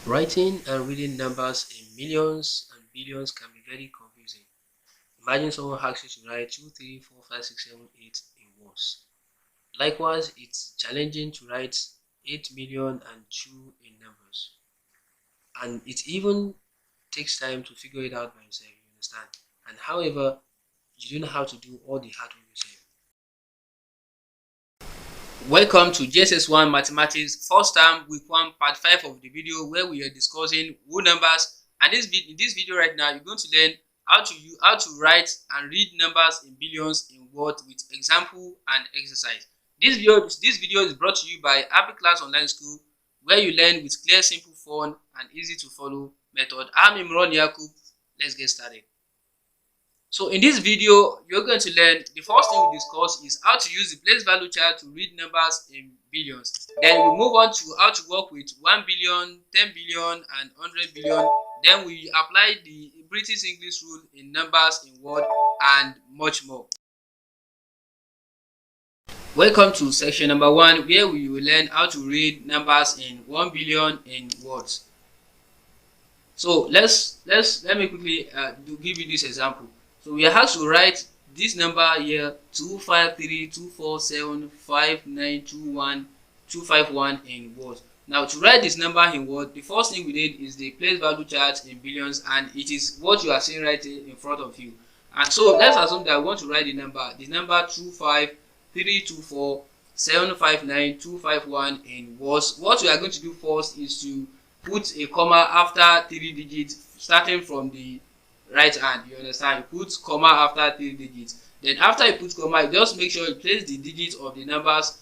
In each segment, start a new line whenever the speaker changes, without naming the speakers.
Writing and reading numbers in millions and billions can be very confusing. Imagine someone asks you to write 2, 3, 4, 5, 6, 7, 8 in words. Likewise, it's challenging to write 8 million and 2 in numbers. And it even takes time to figure it out by yourself, you understand? And however, you don't know how to do all the hard work yourself. Welcome to JSS1 Mathematics first term week 1 part 5 of the video where we are discussing whole numbers, and in this video right now you're going to learn how to write and read numbers in billions in Word with example and exercise. This video is brought to you by Happy Class Online School, where you learn with clear, simple, fun and easy to follow method. I'm Imran Yakub. Let's get started. So in this video, you're going to learn, the first thing we discuss is how to use the place value chart to read numbers in billions. Then we move on to how to work with 1 billion, 10 billion and 100 billion. Then we apply the British English rule in numbers in Word and much more. Welcome to section number 1, where we will learn how to read numbers in 1 billion in words. So let me quickly give you this example. So we have to write this number here 2532475921251 in words. Now to write this number in words, the first thing we need is the place value chart in billions, and it is what you are seeing right in front of you. And so let's assume that we want to write the number 25324759251 in words. What we are going to do first is to put a comma after 3 digits starting from the right hand. You understand? You put comma after 3 digits. Then after you put comma, you just make sure you place the digits of the numbers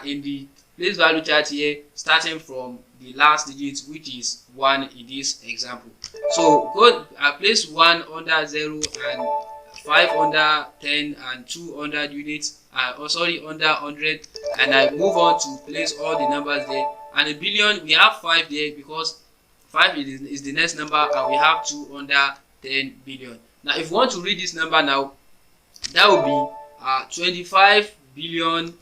in the place value chart here, starting from the last digit, which is 1 in this example. So go place 1 under 0 and 5 under 10 and 2 under units, under 100, and I move on to place all the numbers there. And in billion we have 5 there because 5 is the next number, and we have 2 under 10 billion. Now if you want to read this number now, that will be 25 billion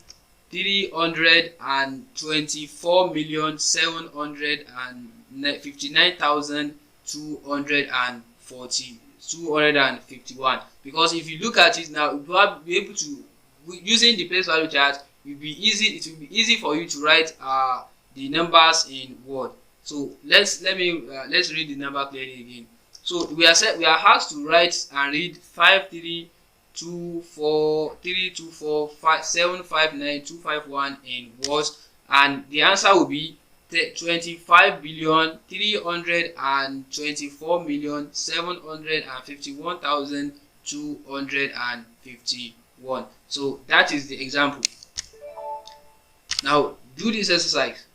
324,759,251. Because if you look at it now, you will be able to, using the place value chart, it will be easy for you to write the numbers in Word. So let's read the number clearly again. So we are asked to write and read 5324324759251 in words, and the answer will be 25,324,751,251. So that is the example. Now do this exercise.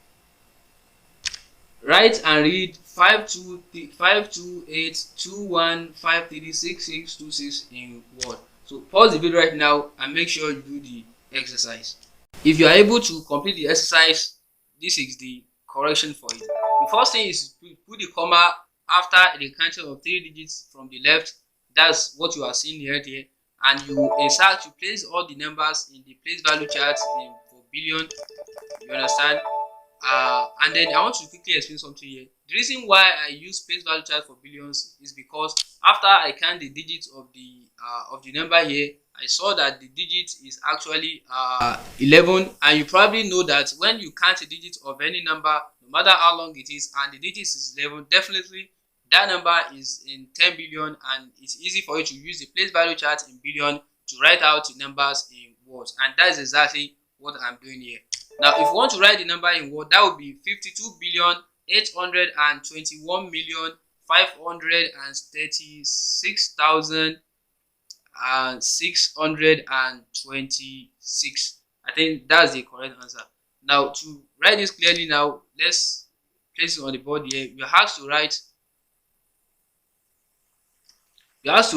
Write and read 52821536626 in Word. So pause the video right now and make sure you do the exercise. If you are able to complete the exercise, this is the correction for it. The first thing is put the comma after the counting of 3 digits from the left. That's what you are seeing here, and you place all the numbers in the place value chart for billion. You understand? And then I want to quickly explain something here. The reason why I use place value chart for billions is because after I count the digits of the number here, I saw that the digit is actually 11, and you probably know that when you count a digit of any number, no matter how long it is, and the digit is 11, definitely that number is in 10 billion, and it's easy for you to use the place value chart in billion to write out the numbers in words, and that's exactly what I'm doing here. Now if you want to write the number in Word, that would be 52,821,536,626. I think that's the correct answer. Now to write this clearly, now let's place it on the board here. You have to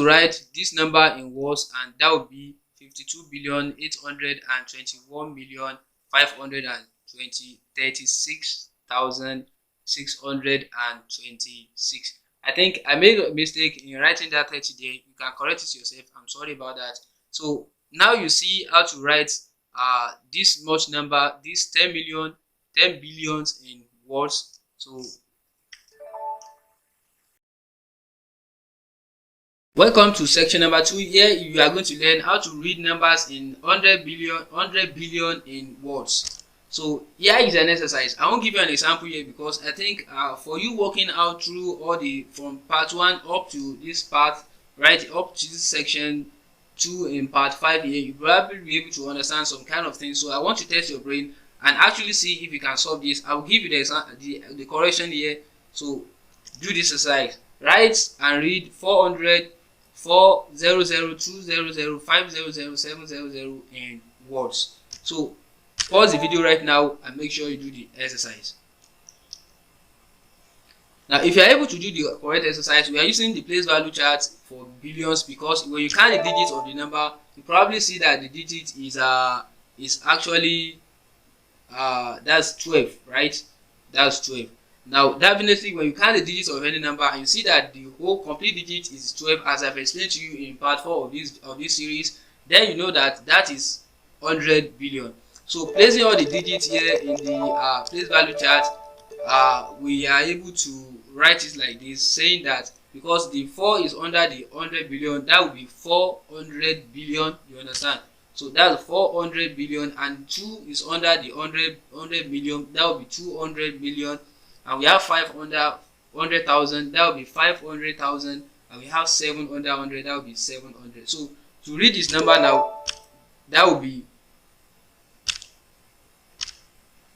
write this number in words, and that would be 52,821,536,626. I think I made a mistake in writing that 30 there. You can correct it yourself. I'm sorry about that. So now you see how to write this much number, this 10 billions in words. So Welcome to section number 2. Here you are going to learn how to read numbers in 100 billion in words. So here is an exercise. I won't give you an example here because I think for you working out through all the from part 1 up to this part, right up to this section 2 in part 5 here, you probably be able to understand some kind of things. So I want to test your brain and actually see if you can solve this. I will give you the correction here. So do this exercise. Write and read 400 400 200 500 in words. So pause the video right now and make sure you do the exercise. Now if you are able to do the correct exercise, we are using the place value chart for billions because when you count the digits of the number, you probably see that the digit is actually that's 12, right? That's 12. Now definitely when you count the digits of any number and you see that the whole complete digit is 12, as I've explained to you in part 4 of this series, then you know that that is 100 billion. So placing all the digits here in the place value chart, we are able to write it like this, saying that because the 4 is under the 100 billion, that will be 400 billion. You understand? So that's 400 billion, and 2 is under the 100 million, that will be 200 million. And we have 500,000, that will be 500,000, and we have 700, that will be 700. So to read this number now, that will be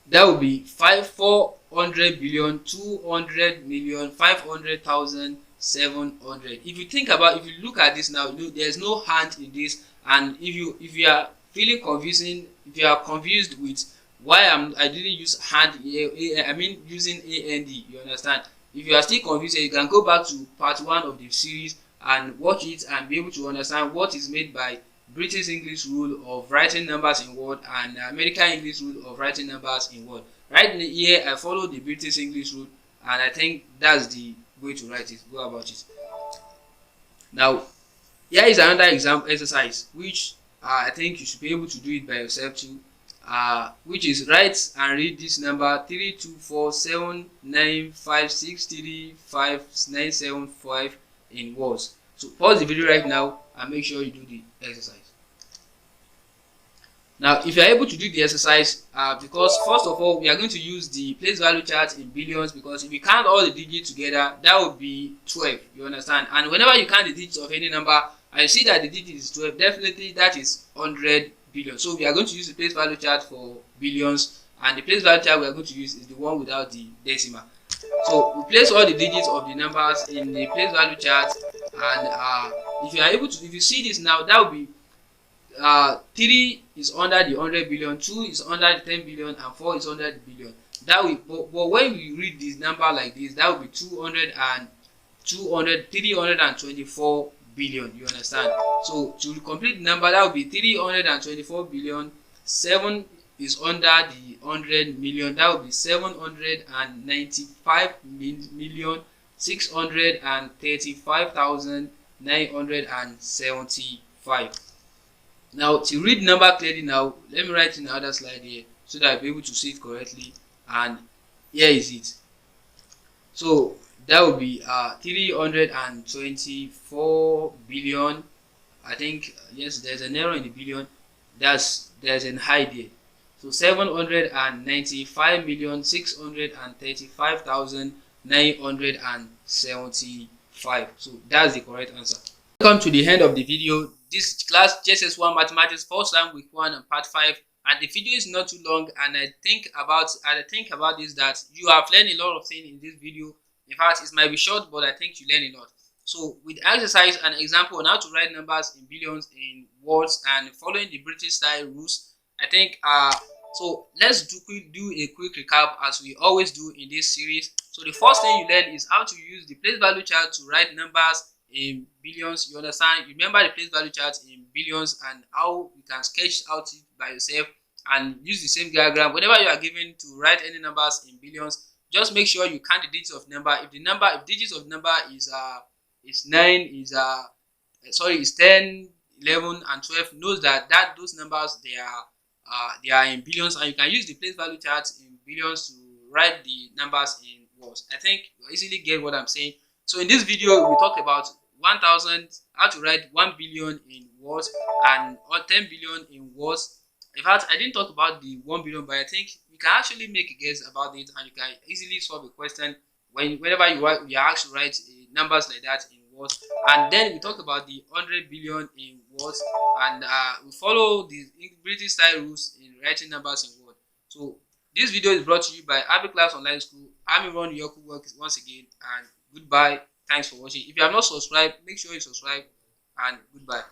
400 billion, 200 million, 500,000, 700. If you look at this now, there's no hand in this, and if you are feeling confusing, if you are confused with why I didn't use hand here, I mean using AND, you understand? If you are still confused, you can go back to part 1 of the series and watch it and be able to understand what is made by British English rule of writing numbers in word and American English rule of writing numbers in word. Right here I follow the British English rule, and I think that's the way to write it, go about it. Now here is another example exercise which I think you should be able to do it by yourself too, which is write and read this number 3247956359975 in words. So pause the video right now and make sure you do the exercise. Now if you are able to do the exercise, because first of all we are going to use the place value chart in billions, because if you count all the digits together, that would be 12, you understand? And whenever you count the digits of any number and you see that the digit is 12, definitely that is 100 billion. So we are going to use the place value chart for billions, and the place value chart we are going to use is the one without the decimal. So we place all the digits of the numbers in the place value chart, and if you are able to, if you see this now, that will be 3 is under the 100 billion, 2 is under the 10 billion, and 4 is under the billion. That will, but when we read this number like this, that will be 324 billion, you understand? So to complete the number, that will be 324 billion. 7 is under the 100 million, that will be 795 million 635,975. Now to read number clearly, now let me write in the other slide here so that I'll be able to see it correctly, and here is it. So that would be 324 billion. I think yes, there's an error in the billion, there's an high there. So 795,635,975. So that's the correct answer. Welcome to the end of the video. This class JSS1 Mathematics First Time Week 1 and Part 5, and the video is not too long, and I think about this, that you have learned a lot of things in this video. In fact, it might be short, but I think you learn a lot. So with exercise and example on how to write numbers in billions in words and following the British style rules, I think so let's do a quick recap as we always do in this series. So the first thing you learn is how to use the place value chart to write numbers in billions. You understand? You remember the place value chart in billions and how you can sketch out it by yourself and use the same diagram whenever you are given to write any numbers in billions. Just make sure you count the digits of number. If digits of number is 9, is 10, 11, and 12, knows that those numbers they are in billions, and you can use the place value chart in billions to write the numbers in words. I think you easily get what I'm saying. So in this video we talked about 1000, how to write 1 billion in words and or 10 billion in words. In fact, I didn't talk about the 1 billion, but I think you can actually make a guess about it and you can easily solve a question whenever you are asked to write numbers like that in words. And then we talk about the 100 billion in words, and we follow the British style rules in writing numbers in words. So this video is brought to you by Abbey Class Online School. I'm Ron Yoku once again, and goodbye. Thanks for watching. If you have not subscribed, make sure you subscribe, and goodbye.